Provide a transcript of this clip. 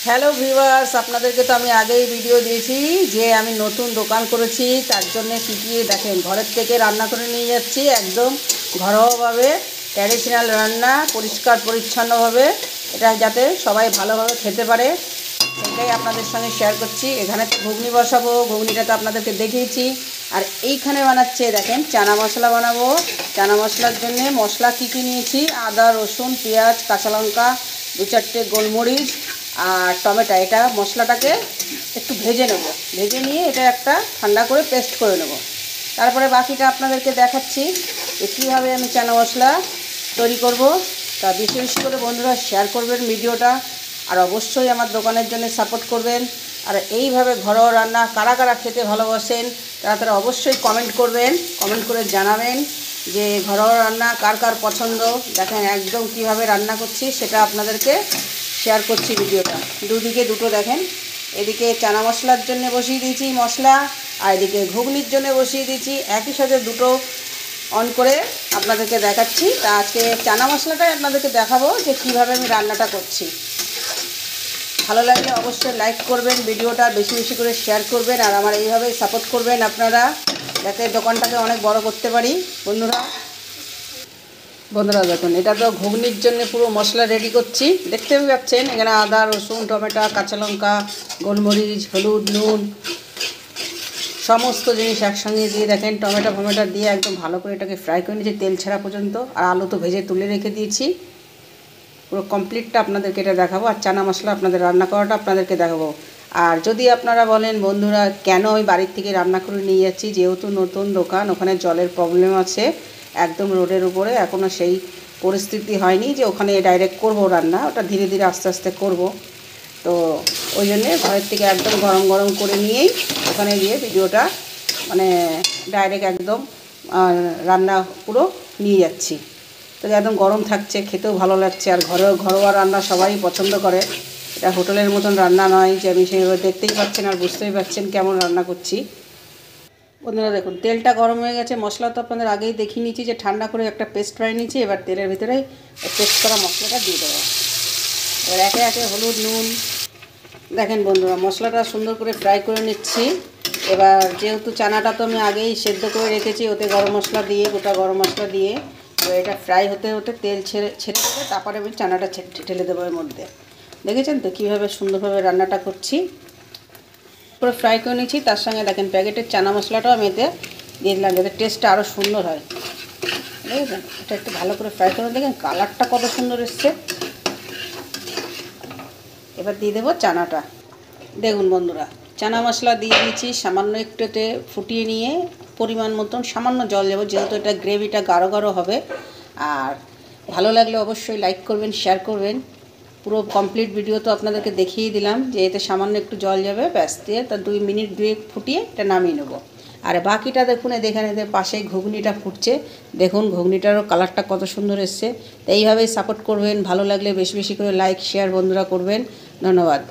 Hello viewers, আপনাদেরকে তো আমি আগেই ভিডিও দিয়েছি যে আমি নতুন দোকান করেছি। তার জন্য কী কী দেখেন, ঘরের থেকে রান্না করে নিয়ে যাচ্ছি, একদম ঘরোয়াভাবে ট্র্যাডিশনাল রান্না, পরিষ্কার পরিচ্ছন্নভাবে, এটা যাতে সবাই ভালোভাবে খেতে পারে সেটাই আপনাদের সঙ্গে শেয়ার করছি। এখানে তো ঘুগনি বসাবো, ঘুগনিটা তো আপনাদেরকে দেখিয়েছি। আর এইখানে বানাচ্ছে দেখেন চানা মশলা বানাবো। চানা মশলার জন্যে মশলা কী কী নিয়েছি: আদা, রসুন, পেঁয়াজ, কাঁচা লঙ্কা, 2-4টে গোলমরিচ আর টমেটো। এটা মশলাটাকে একটু ভেজে নেব, ভেজে নিয়ে এটা একটা ঠান্ডা করে পেস্ট করে নেব। তারপরে বাকিটা আপনাদেরকে দেখাচ্ছি যে কীভাবে আমি চানা মশলা তৈরি করব। তা বেশি বেশি করে বন্ধুরা শেয়ার করবেন ভিডিওটা, আর অবশ্যই আমার দোকানের জন্য সাপোর্ট করবেন। আর এইভাবে ঘরোয়া রান্না কারা কারা খেতে ভালোবাসেন তারা অবশ্যই কমেন্ট করবেন, কমেন্ট করে জানাবেন যে ঘরোয়া রান্না কার কার পছন্দ। দেখেন একদম কিভাবে রান্না করছি সেটা আপনাদেরকে শেয়ার করছি ভিডিওটা। দুদিকে দুটো দেখেন, এদিকে চানা মশলার জন্য বসিয়ে দিয়েছি মশলা, আর এদিকে ঘুগনির জন্য বসিয়ে দিয়েছি। একই সাথে দুটো অন করে আপনাদেরকে দেখাচ্ছি। তা আজকে চানা মশলাটাই আপনাদেরকে দেখাবো যে কীভাবে আমি রান্নাটা করছি। ভালো লাগলে অবশ্যই লাইক করবেন, ভিডিওটা বেশি বেশি করে শেয়ার করবেন, আর আমার এইভাবেই সাপোর্ট করবেন আপনারা, যাতে দোকানটাকে অনেক বড় করতে পারি। বন্ধুরা দেখুন, এটা তো ঘুগনির জন্য পুরো মশলা রেডি করছি, দেখতে পাচ্ছেন। এখানে আদা, রসুন, টমেটো, কাঁচা লঙ্কা, গোলমরিচ, হলুদ, নুন সমস্ত জিনিস একসঙ্গে দিয়ে দেখেন টমেটো দিয়ে একদম ভালো করে এটাকে ফ্রাই করে নিয়েছি তেল ছাড়া পর্যন্ত। আর আলু তো ভেজে তুলে রেখে দিয়েছি। পুরো কমপ্লিটটা আপনাদেরকে এটা দেখাবো, আর চানা মশলা আপনাদের রান্না করাটা আপনাদেরকে দেখাবো। আর যদি আপনারা বলেন বন্ধুরা কেন আমি বাড়ির থেকে রান্না করে নিয়ে যাচ্ছি, যেহেতু নতুন দোকান, ওখানে জলের প্রবলেম আছে, একদম রোডের উপরে, এখনও সেই পরিস্থিতি হয়নি যে ওখানে ডাইরেক্ট করব রান্না, ওটা ধীরে ধীরে আস্তে আস্তে করব। তো ওই জন্যে ঘরের থেকে একদম গরম গরম করে নিয়েই ওখানে গিয়ে ভিডিওটা ডাইরেক্ট একদম রান্না পুরো নিয়ে যাচ্ছি। তো একদম গরম থাকছে, খেতেও ভালো লাগছে। আর ঘরোয়া রান্না সবাই পছন্দ করে, এটা হোটেলের মতন রান্না নয় যে আমি সেইভাবে, দেখতেই পাচ্ছেন আর বুঝতেই পারছেন কেমন রান্না করছি। বন্ধুরা দেখুন, তেলটা গরম হয়ে গেছে। মশলা তো আপনাদের আগেই দেখিয়ে নিয়েছি যে ঠান্ডা করে একটা পেস্ট বানিয়ে নিয়েছি। এবার তেলের ভিতরে পেস্ট করা মশলাটা দিয়ে দেবো। এবার একে একে হলুদ, নুন, দেখেন বন্ধুরা মশলাটা সুন্দর করে ফ্রাই করে নিচ্ছি। এবার যেহেতু চানাটা তো আমি আগেই সেদ্ধ করে রেখেছি, ওতে গরম মশলা দিয়ে, গোটা গরম মশলা দিয়ে, এবার এটা ফ্রাই হতে হতে তেল ছেড়ে দেবে, তারপরে আমি চানাটা ঢেলে দেবো এর মধ্যে। দেখেছেন তো কীভাবে সুন্দরভাবে রান্নাটা করছি, পুরো ফ্রাই করে নিচ্ছি। তার সঙ্গে দেখেন প্যাকেটের চানা মশলাটাও আমি এতে দিয়ে দিলাম, যাতে টেস্টটা আরও সুন্দর হয়। দেখেছেন, এটা একটু ভালো করে ফ্রাই করে, দেখেন কালারটা কত সুন্দর এসছে। এবার দিয়ে দেবো চানাটা। দেখুন বন্ধুরা, চানা মশলা দিয়ে দিয়েছি, সামান্য একটু এতে ফুটিয়ে নিয়ে পরিমাণ মতন সামান্য জল দেবো, যেহেতু এটা গ্রেভিটা গাঢ় গাঢ় হবে। আর ভালো লাগলে অবশ্যই লাইক করবেন, শেয়ার করবেন। পুরো কমপ্লিট ভিডিও তো আপনাদেরকে দেখিয়ে দিলাম যে এতে সামান্য একটু জল যাবে, ব্যাস, দিয়ে তা 2 মিনিট ফুটিয়ে এটা নামিয়ে নেবো। আর বাকিটা দেখুন, দেখেন এদের পাশেই ঘুগনিটা ফুটছে, দেখুন ঘুগনিটারও কালারটা কত সুন্দর এসছে। তো এইভাবেই সাপোর্ট করবেন, ভালো লাগলে বেশি বেশি করে লাইক শেয়ার বন্ধুরা করবেন। ধন্যবাদ।